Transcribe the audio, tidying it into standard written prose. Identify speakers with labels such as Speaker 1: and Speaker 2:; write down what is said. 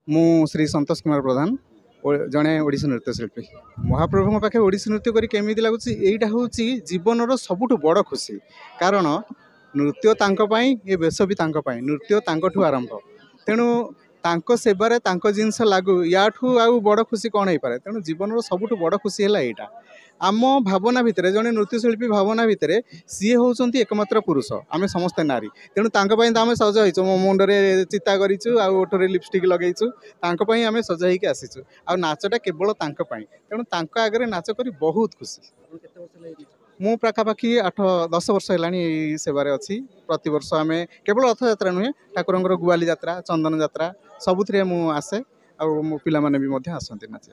Speaker 1: मु श्री संतोष कुमार प्रधान जड़े ओडिसी नृत्यशिल्पी। महाप्रभु पाखे ओडिसी नृत्य करी केमी लगुच यहीटा हूँ जीवन सबुठ बड़ खुशी। कारण नृत्य तांको पाई ये बेश भी तांको पाई, नृत्य तांको आरंभ। तेणु तांको सेबारे तांको जिनस लागू याठू आउ बड़ खुशी कौन हो पारे। तेणु जीवन सबुठ बड़ खुशी है यहाँ आम भावना भितर जड़े नृत्यशिल्पी भावना भितर सी होती एकमात्र पुरुष, आम समस्ते नारी। तेणु आम सज हो मो मुंडे चिता करोठे लिपस्टिक लगेचु आम सज होगी आसीचु आ नाचटा केवल तेणु आगे नाच कर बहुत खुशी। मु पाखापाखि 8-10 वर्ष है सेवार अच्छी। प्रति वर्ष आम केवल रथ यात्रा नुहे ठाकुर गुआली यात्रा चंदन यात्रा सबुथ मुझे आ मो पिला भी आसती नाच।